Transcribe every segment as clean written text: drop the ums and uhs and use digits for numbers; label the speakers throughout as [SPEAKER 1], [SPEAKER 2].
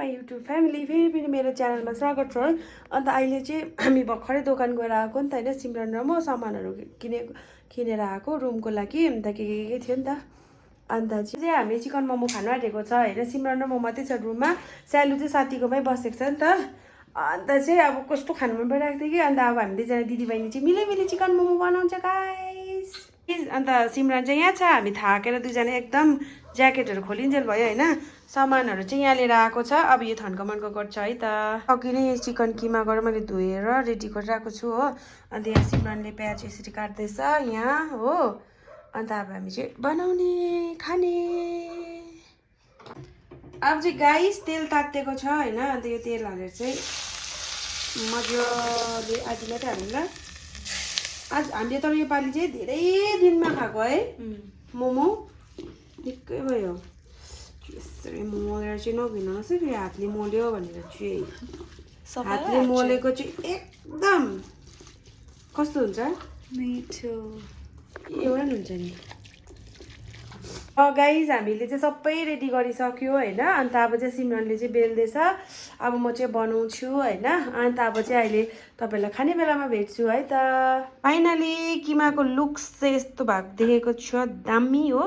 [SPEAKER 1] My YouTube family फेरि पनि मेरो च्यानलमा स्वागत छ है। अन्त अहिले चाहिँ हामी भर्खरै दोकान गएर आएको नि त होइन, सिमरन र म सामानहरू किनेर आएको रुमको लागि। अन्त के थियो नि त, अन्त चाहिँ हामी चिकन मोमो खानु आँटेको छ होइन। सिमरन र म मात्रै छ रुममा, स्यालु चाहिँ साथीकोमै बसेको छ नि त। अन्त चाहिँ अब कस्तो खानु मन परिरहेको थियो कि, अन्त अब हामी दुईजना दिदीबहिनी चाहिँ मिली चिकन मोमो बनाउँछ गाइस। अन्त सिमरन चाहिँ यहाँ छ, हामी थाकेर दुईजना एकदम ज्याकेटहरू खोलिन्जेल भयो होइन। सामानहरू चाहिँ यहाँ लिएर आएको छ। अब यो थन्कमन्को गर्छ है त। अघि नै चिकन किमा गरेर मैले धोएर रेडी गरिरहेको छु हो। अन्त यहाँ सिमरनले प्याज यसरी काट्दैछ यहाँ हो। अन्त अब हामी चाहिँ बनाउने खाने। अब चाहिँ गाइस तेल तातेको छ होइन। अन्त यो तेल हालेर चाहिँ मजाले आधी मात्रै हाल्नु ल। आज हामीले तर योपालि चाहिँ धेरै दिनमा खाएको है मोमो, निकै भयो। यसरी मोलेर चाहिँ नभिन्नुहोस् है, फेरि हातले मोल्यो भनेर चाहिँ। हातले मोलेको चाहिँ एकदम कस्तो हुन्छ,
[SPEAKER 2] मिठो
[SPEAKER 1] एउटा हुन्छ नि। गाइज हामीले चाहिँ सबै रेडी गरिसक्यो होइन। अन्त अब चाहिँ सिमरनले चाहिँ बेल्दैछ, अब म चाहिँ बनाउँछु होइन। अन्त अब चाहिँ अहिले तपाईँलाई खाने बेलामा भेट्छु है त। फाइनली किमाको लुक्स चाहिँ यस्तो भएको देखेको छ, दामी हो।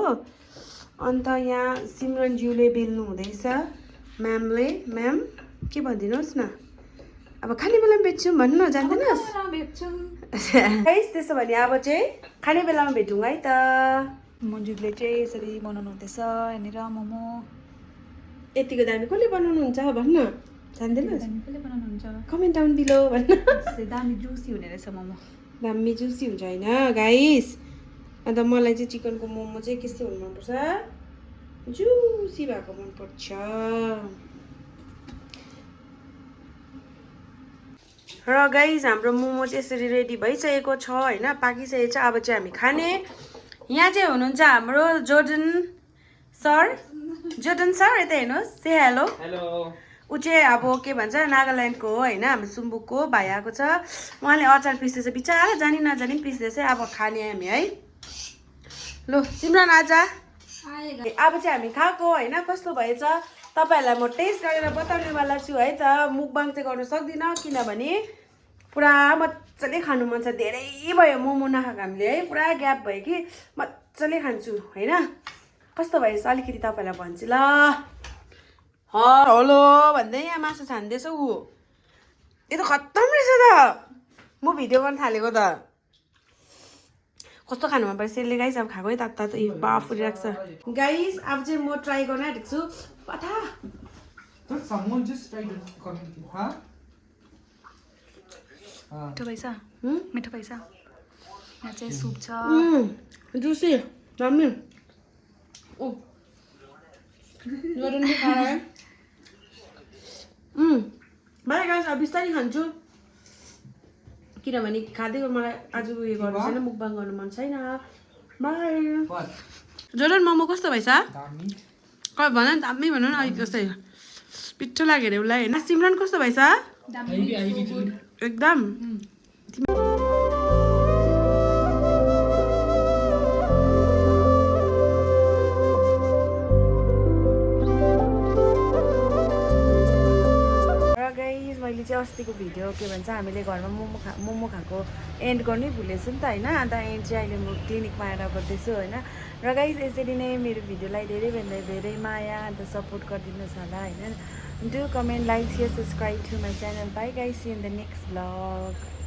[SPEAKER 1] अन्त यहाँ सिमरनज्यूले बेल्नु हुँदैछ, म्यामले। म्याम के भनिदिनुहोस् न, अब खाने बेलामा भेट्छौँ भन्नु न, जान्दैनस्? गाइस त्यसो भने अब चाहिँ खाने बेलामा भेटौँ है त।
[SPEAKER 2] मन्जुले चाहिँ यसरी बनाउनु हुँदैछ यहाँनिर मोमो।
[SPEAKER 1] यतिको दामी कसले बनाउनुहुन्छ भन्न, जान्दैनस्?
[SPEAKER 2] कसले बनाउनुहुन्छ
[SPEAKER 1] कमेन्ट डाउन बिलो भन्न।
[SPEAKER 2] दामी जुसी हुने रहेछ मोमो,
[SPEAKER 1] दामी जुसी हुन्छ होइन गाइस। अन्त मलाई चाहिँ चिकनको मोमो चाहिँ कस्तो हुनु मनपर्छ, जुसी भएको मनपर्छ। र गाइस हाम्रो मोमो चाहिँ यसरी रेडी भइसकेको छ होइन, पाकिसकेको छ। अब चाहिँ हामी खाने। यहाँ चाहिँ हुनुहुन्छ हाम्रो जोर्डन सर। जोर्डन सर यता हेर्नुहोस्, से हेलो। ऊ चाहिँ अब के भन्छ नागाल्यान्डको हो होइन, हाम्रो सुम्बुकको भाइ आएको छ। उहाँले अचार पिस्दैछ, बिचरा जानी नजानी पिस्दैछ। अब खाने हामी है। ल सिमरन आजा। अब चाहिँ हामी खाएको होइन, कस्तो भएछ तपाईँहरूलाई म टेस्ट गरेर बताउनेवाला छु है त। मुकबाङ चाहिँ गर्नु सक्दिनँ किनभने पुरा मजाले खानु मन छ। धेरै भयो मोमो नखाएको हामीले है, पुरा ग्याप भयो कि मजाले खान्छु होइन। कस्तो भएछ अलिकति तपाईँलाई भन्छु ल। हेलो भन्दै यहाँ मासु छान्दैछ ऊ, यो त खत्तम रहेछ त। म भिडियो गर्न थालेको त। कस्तो खानु मन पर्छ यसले गाइस। अब खाएको है तात बाफ फुलिरहेको छ गाइस। अब चाहिँ म ट्राई गर्न आँटेको छु। पथा
[SPEAKER 2] मिठो भएछ, मिठो भएछ। यहाँ चाहिँ सुप छ,
[SPEAKER 1] जुसी दामी। ओ जोर्डन भी खा है। भाइ गाइस अब बिस्तारै खान्छु किनभने खाँदै मलाई आज उयो गर्नु छैन, मुकबाङ गर्नु मन छैन। बाई। जोर्डन मोमो कस्तो भएछ भन न, दामी भन न अलिक जस्तै। पिठो लाग्यो अरे उसलाई होइन। सिमरन कस्तो भएछ एकदम। मैले चाहिँ अस्तिको भिडियो के भन्छ हामीले घरमा मोमो खाएको एन्ड गर्नै भुलेछु नि त होइन। अन्त एन्ड चाहिँ अहिले म क्लिनिकमा आएर गर्दैछु होइन। र गाइस यसरी नै मेरो भिडियोलाई धेरैभन्दा धेरै माया अन्त सपोर्ट गरिदिनुहोस् होला होइन। Do comment, like, share, subscribe to my channel. Bye guys, see in the next vlog.